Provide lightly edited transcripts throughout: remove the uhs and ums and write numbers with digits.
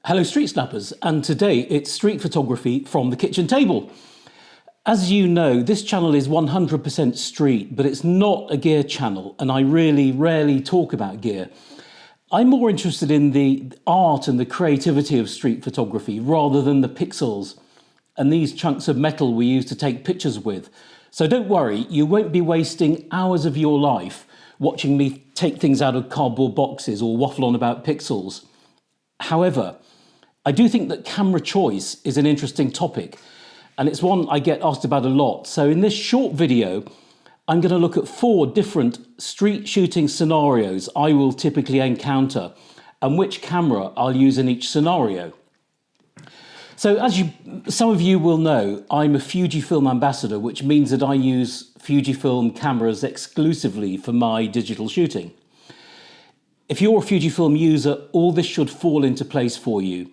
Hello Street Snappers, and today it's street photography from the kitchen table. As you know, this channel is 100% street, but it's not a gear channel, and I really rarely talk about gear. I'm more interested in the art and the creativity of street photography rather than the pixels and these chunks of metal we use to take pictures with. So don't worry, you won't be wasting hours of your life watching me take things out of cardboard boxes or waffle on about pixels. However, I do think that camera choice is an interesting topic, and it's one I get asked about a lot. So in this short video, I'm going to look at 4 different street shooting scenarios I will typically encounter and which camera I'll use in each scenario. So as some of you will know, I'm a Fujifilm ambassador, which means that I use Fujifilm cameras exclusively for my digital shooting. If you're a Fujifilm user, all this should fall into place for you.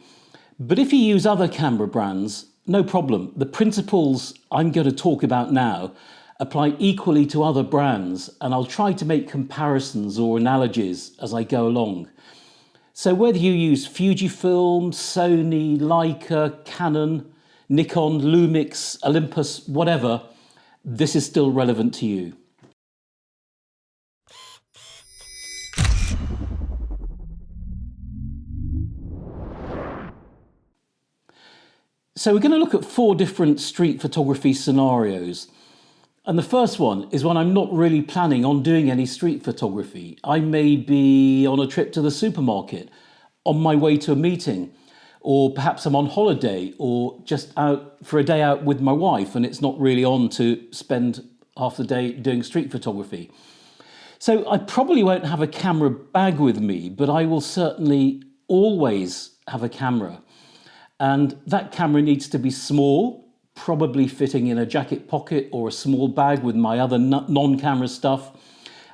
But if you use other camera brands, no problem. The principles I'm going to talk about now apply equally to other brands, and I'll try to make comparisons or analogies as I go along. So whether you use Fujifilm, Sony, Leica, Canon, Nikon, Lumix, Olympus, whatever, this is still relevant to you. So we're going to look at 4 different street photography scenarios. And the first one is when I'm not really planning on doing any street photography. I may be on a trip to the supermarket, on my way to a meeting, or perhaps I'm on holiday or just out for a day out with my wife and it's not really on to spend half the day doing street photography. So I probably won't have a camera bag with me, but I will certainly always have a camera. And that camera needs to be small, probably fitting in a jacket pocket or a small bag with my other non-camera stuff.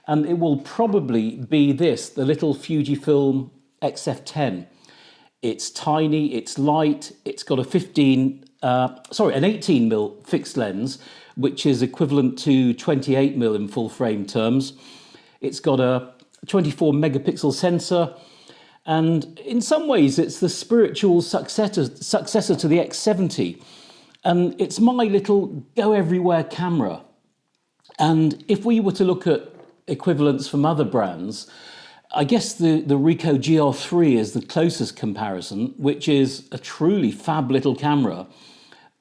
And it will probably be this, the little Fujifilm X-F10. It's tiny, it's light, it's got an 18mm fixed lens, which is equivalent to 28mm in full frame terms. It's got a 24 megapixel sensor, and in some ways it's the spiritual successor to the X70. And it's my little go-everywhere camera. And if we were to look at equivalents from other brands, I guess the Ricoh GR3 is the closest comparison, which is a truly fab little camera,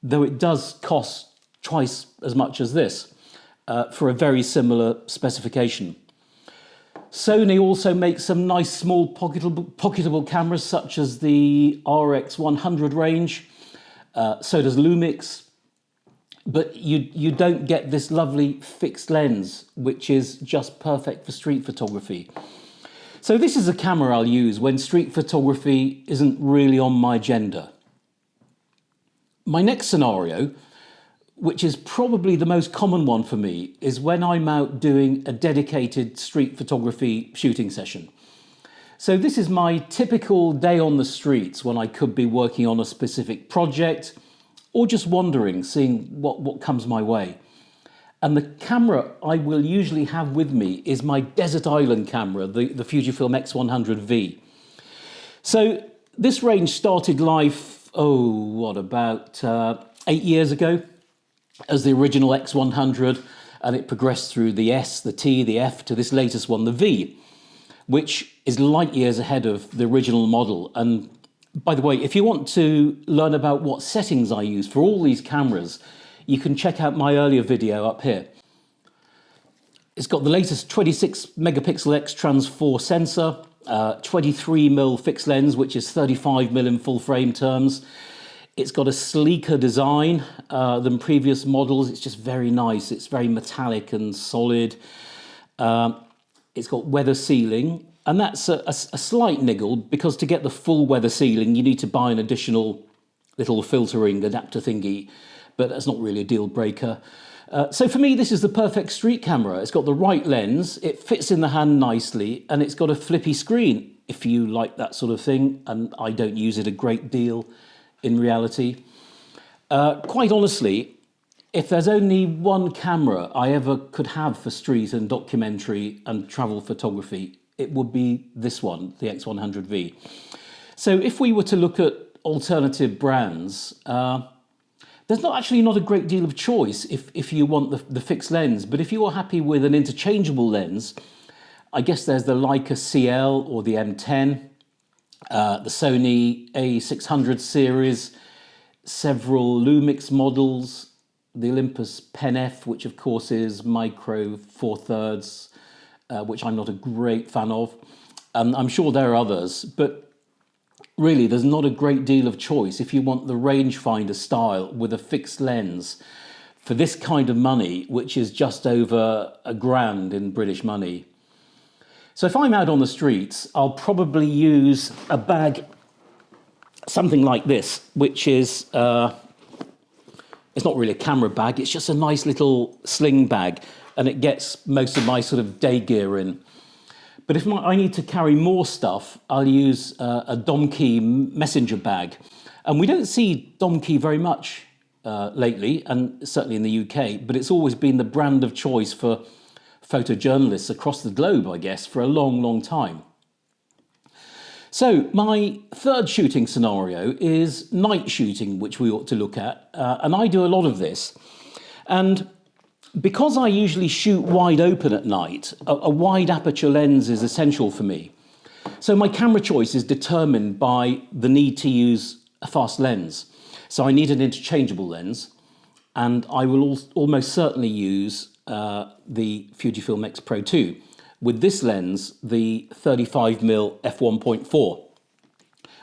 though it does cost twice as much as this for a very similar specification. Sony also makes some nice small pocketable cameras such as the RX100 range. So does Lumix, but you don't get this lovely fixed lens, which is just perfect for street photography. So this is a camera I'll use when street photography isn't really on my agenda. My next scenario, which is probably the most common one for me, is when I'm out doing a dedicated street photography shooting session. So this is my typical day on the streets when I could be working on a specific project or just wandering, seeing what comes my way. And the camera I will usually have with me is my desert island camera, the Fujifilm X100V. So this range started life, about 8 years ago as the original X100, and it progressed through the S, the T, the F to this latest one, the V, which is light years ahead of the original model. And by the way, if you want to learn about what settings I use for all these cameras, you can check out my earlier video up here. It's got the latest 26 megapixel X-Trans 4 sensor, 23mm fixed lens, which is 35mm in full frame terms. It's got a sleeker design than previous models. It's just very nice. It's very metallic and solid. It's got weather sealing, and that's a slight niggle, because to get the full weather sealing, you need to buy an additional little filtering adapter thingy, but that's not really a deal breaker. So for me, this is the perfect street camera. It's got the right lens, it fits in the hand nicely, and it's got a flippy screen, if you like that sort of thing, and I don't use it a great deal in reality. Quite honestly, if there's only one camera I ever could have for street and documentary and travel photography, it would be this one, the X100V. So if we were to look at alternative brands, there's not a great deal of choice if you want the fixed lens. But if you're happy with an interchangeable lens, I guess there's the Leica CL or the M10, the Sony A600 series, several Lumix models, the Olympus Pen F, which of course is micro 4/3, which I'm not a great fan of. I'm sure there are others, but really, there's not a great deal of choice if you want the rangefinder style with a fixed lens for this kind of money, which is just over £1,000 in British money. So if I'm out on the streets, I'll probably use a bag, something like this, which is, it's not really a camera bag, it's just a nice little sling bag, and it gets most of my sort of day gear in. But if I need to carry more stuff, I'll use a Domkey messenger bag. And we don't see Domkey very much lately, and certainly in the UK, but it's always been the brand of choice for photojournalists across the globe, I guess, for a long, long time. So my third shooting scenario is night shooting, which we ought to look at. And I do a lot of this. And because I usually shoot wide open at night, a wide aperture lens is essential for me. So my camera choice is determined by the need to use a fast lens. So I need an interchangeable lens, and I will almost certainly use the Fujifilm X Pro 2. With this lens, the 35mm f1.4,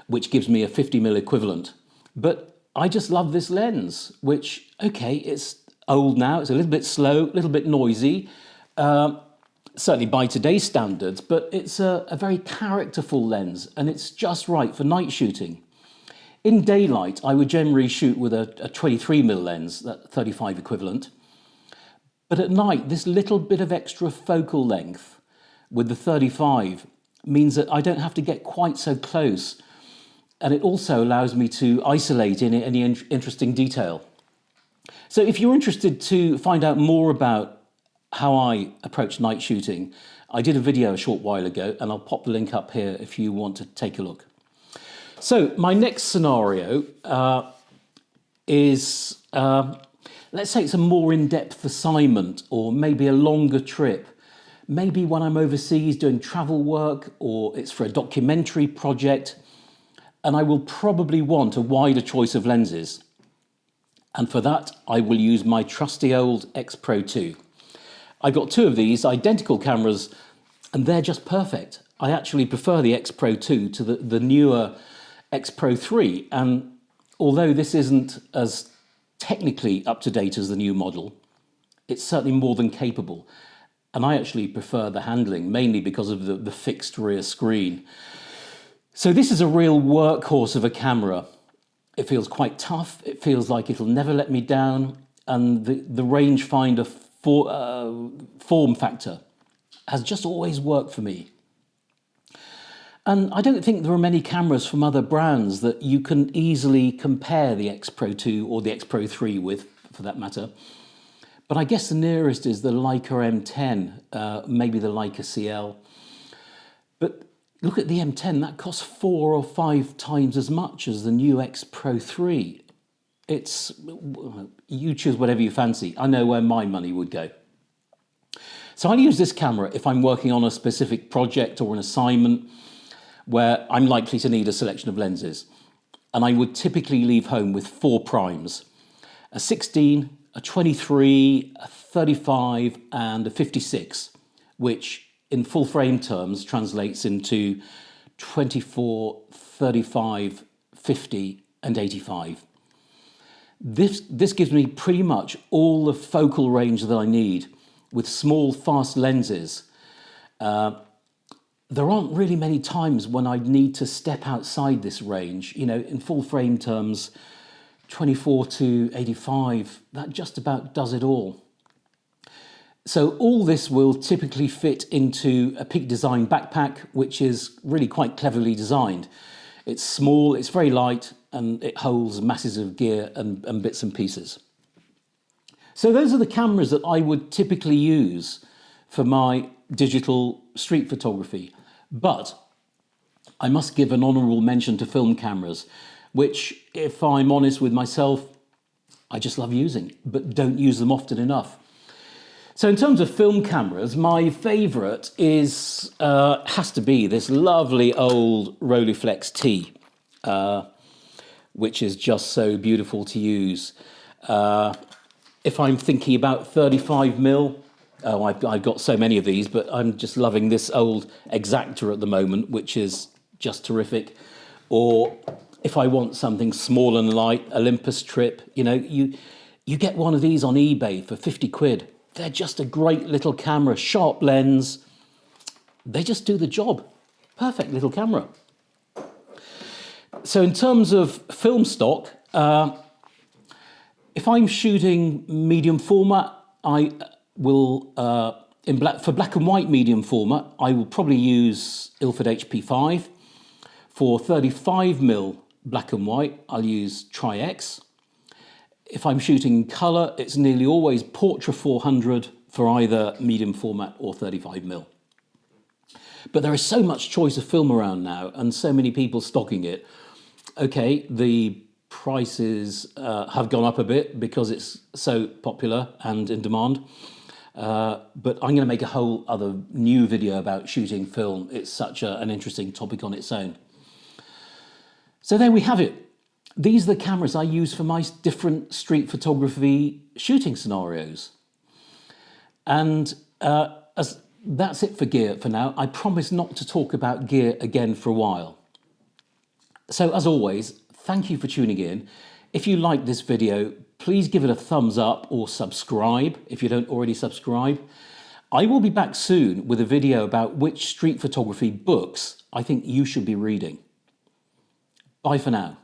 which gives me a 50mm equivalent. But I just love this lens, which, okay, it's old now, it's a little bit slow, a little bit noisy, certainly by today's standards, but it's a very characterful lens, and it's just right for night shooting. In daylight, I would generally shoot with a 23mm lens, that 35 equivalent. But at night, this little bit of extra focal length with the 35 means that I don't have to get quite so close. And it also allows me to isolate in any interesting detail. So if you're interested to find out more about how I approach night shooting, I did a video a short while ago, and I'll pop the link up here if you want to take a look. So my next scenario is, let's say it's a more in-depth assignment, or maybe a longer trip. Maybe when I'm overseas doing travel work, or it's for a documentary project, and I will probably want a wider choice of lenses. And for that, I will use my trusty old X Pro 2. I got two of these identical cameras, and they're just perfect. I actually prefer the X Pro 2 to the newer X Pro 3. And although this isn't as technically up to date as the new model, it's certainly more than capable. And I actually prefer the handling, mainly because of the fixed rear screen. So this is a real workhorse of a camera. It feels quite tough. It feels like it'll never let me down. And the rangefinder form factor has just always worked for me. And I don't think there are many cameras from other brands that you can easily compare the X Pro 2 or the X Pro 3 with, for that matter. But I guess the nearest is the Leica M10, maybe the Leica CL. But look at the M10, that costs 4 or 5 times as much as the new X Pro 3. You choose whatever you fancy. I know where my money would go. So I use this camera if I'm working on a specific project or an assignment where I'm likely to need a selection of lenses. And I would typically leave home with 4 primes, a 16, a 23, a 35, and a 56, which in full frame terms translates into 24, 35, 50, and 85. This gives me pretty much all the focal range that I need with small, fast lenses. There aren't really many times when I need to step outside this range. You know, in full frame terms, 24 to 85, that just about does it all. So all this will typically fit into a Peak Design backpack, which is really quite cleverly designed. It's small, it's very light, and it holds masses of gear and bits and pieces. So those are the cameras that I would typically use for my digital street photography. But I must give an honourable mention to film cameras, which, if I'm honest with myself, I just love using, but don't use them often enough. So in terms of film cameras, my favourite is has to be this lovely old Rolleiflex T, which is just so beautiful to use. If I'm thinking about 35mm, I've got so many of these, but I'm just loving this old Exacta at the moment, which is just terrific. Or if I want something small and light, Olympus Trip, you get one of these on eBay for 50 quid. They're just a great little camera, sharp lens. They just do the job. Perfect little camera. So in terms of film stock, if I'm shooting medium format, I will, for black and white medium format, I will probably use Ilford HP5. For 35mm black and white, I'll use Tri-X. If I'm shooting in colour, it's nearly always Portra 400 for either medium format or 35mm. But there is so much choice of film around now and so many people stocking it. Okay, the prices have gone up a bit because it's so popular and in demand. But I'm going to make a whole other new video about shooting film. It's such an interesting topic on its own. So there we have it. These are the cameras I use for my different street photography shooting scenarios. And that's it for gear for now. I promise not to talk about gear again for a while. So as always, thank you for tuning in. If you like this video, please give it a thumbs up or subscribe if you don't already subscribe. I will be back soon with a video about which street photography books I think you should be reading. Bye for now.